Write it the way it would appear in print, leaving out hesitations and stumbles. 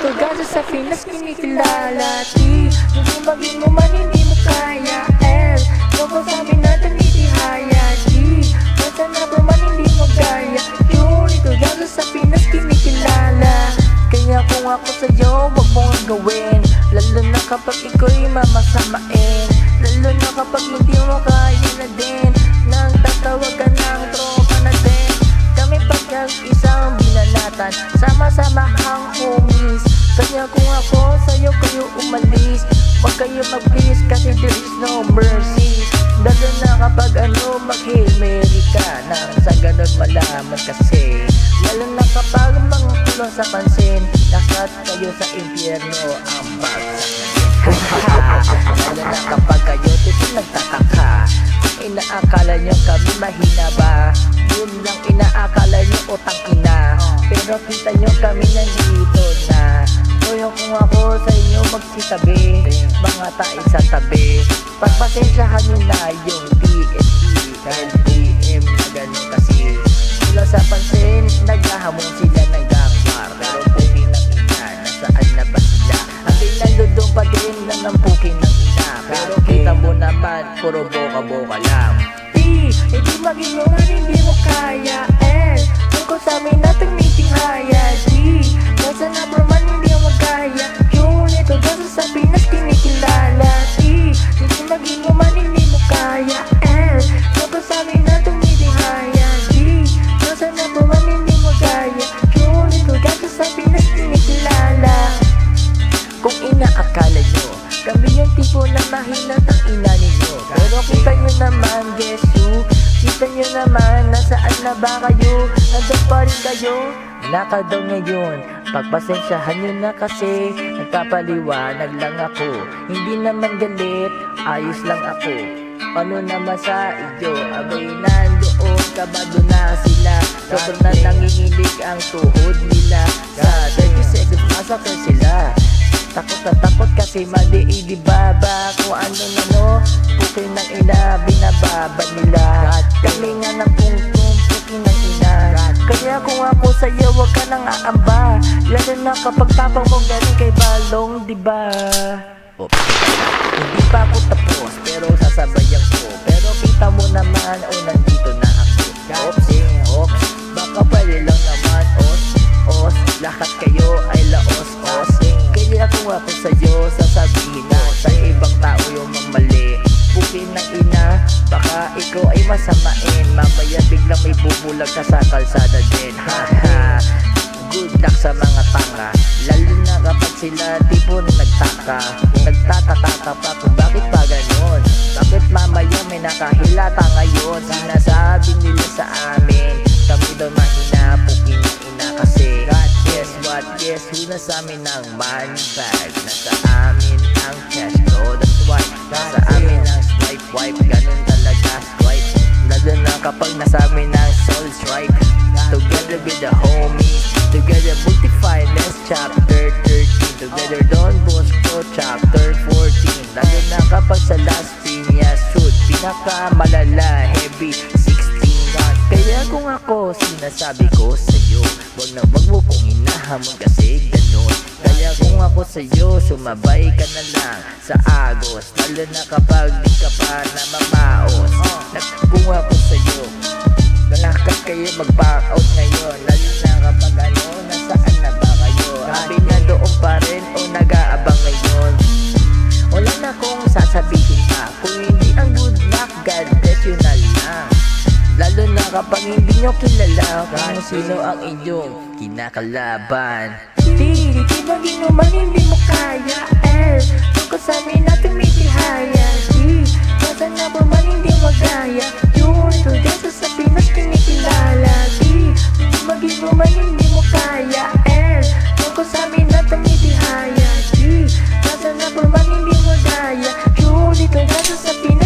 ito gasa sa Pinas kinikilala. Di, hindi maging mo man hindi mo kaya. Loko sa amin natin itihaya. Di, basta na pa man hindi mo gaya. Yun, ito gasa sa Pinas kinikilala. Kaya kung ako sa'yo, wag mong gawin. Lalo na kapag ikaw'y mamasamain. Lalo na kapag hindi mo kaya na din. Nang tatawag ka ng tropa na din. Kami pagkag isang binanatan, sama-sama hang homies. Kaya kung ako sa'yo kayo umalis, wag kayo mag-please kasi there is no mercy. Lalo na kapag mag-Hail Mary ka nang sa ganun malaman kasi. Lalo na kapag mga kulong sa pansin, lahat kayo sa impyerno ang bagsak. Lalo na kapag kayo dito nagtataka, inaakala nyo kami mahina ba? Yun lang inaakala nyo utang ina. Pero kita nyo kami nandito na. Kaya kung ako sa inyo magsitabi, mga tayo sa tabi, pagpasensyahan nyo na yung TSE dahil DM na ganun kasi. Sila sa pansin, naghahamon sila ng gangwar. Pero pukin ng ina, nasaan na ba sila? Ang pinaludong pa din na ng pukin ng ina. Pero kita mo naman, puro boka-boka lang. Di, hindi maging mo man hindi mo kaya. Kung sa amin natin meeting haya. Di, basta na pa man hindi mo magaya. Yun, ito gasa sa Pinas kinikilala. Di, hindi maging mo man hindi mo kaya. Kung sa amin natin meeting haya. Di, basta na pa man hindi mo gaya. Yun, ito gasa sa Pinas kinikilala. Kung inaakala nyo kami yung tipo na mahinat ang ina ninyo, pero kita nyo naman, guess who? Kita nyo naman, nasaan na ba kayo? Nandun pa rin kayo? Nakadaw ngayon, pagpasensyahan nyo na kasi nagpapaliwanag lang ako. Hindi naman galit, ayos lang ako. Ano naman sa iyo? Abay nandoon, kabado na sila. Sobrang na nanginginig ang tuhod nila. Sa 30 seconds, masakit sila. Takot na takot kasi mali idibaba. Kung ano pukin ng ina, binababa nila. Kami nga ng pungtong pukin ng ina. Kaya kung ako sa'yo, wag ka nang aamba. Lalo na kapag tapang mo galing kay Balong, diba? Hindi pa ako tapos, pero sasabayan ko. Pero kita mo naman, nandito na ako. Oops, baka pwede lang naman, lahat kayo ay laos. Kaya kung ako sa'yo, sasabihin mo sa ibang tao yung mali. Pukin ng ina, baka ikaw ay masamain. Mamaya biglang may bubulag ka sa kalsada din. Haha, good luck sa mga tanga. Lalo na kapag sila tipo na nagtaka. Nagtataka pa kung bakit pa ganun. Bakit mamaya may nakahilata ngayon? Sinasabi nila sa amin, kami daw mahina, pukin ng ina kasi. Guess who nasa amin ang money bag? Nasa amin ang cash flow, that's why. Nasa amin ang swipe, ganun talaga swipe. Lalo na kapag nasa amin ang soul strike. Together with the homies, together multi-finance chapter 13. Together Don Bosco chapter 14. Lalo na kapag sa Las Piñas shoot, pinakamalala heavy 16. Kaya kung ako sinasabi ko sa'yo, wag na wag mo kong hinahamon kasi ganun. Kaya kung ako sa'yo, sumabay ka na lang sa agos. Lalo na kapag di ka pa namamaos. Kung ako sa'yo, nalakas kayo mag-back out ngayon. Lalo na kapag nasaan na ba kayo? Sabi na doon pa rin o nag-aabang ngayon. Wala na kong sasabihin pa, kung hindi ang good luck, God bless you na lang. Lalo na kapag hindi nyo kilala kung sino ang inyong kinakalaban. Di bagay naman hindi mo kaya. Kung sa amin natin may tihaya. Di, basta na ba man hindi magaya. Yun, ito dito sa Pinas kinikilala. Di bagay naman hindi mo kaya. Kung sa amin natin may tihaya. Di, basta na ba man hindi magaya. Yun, ito dito sa Pinas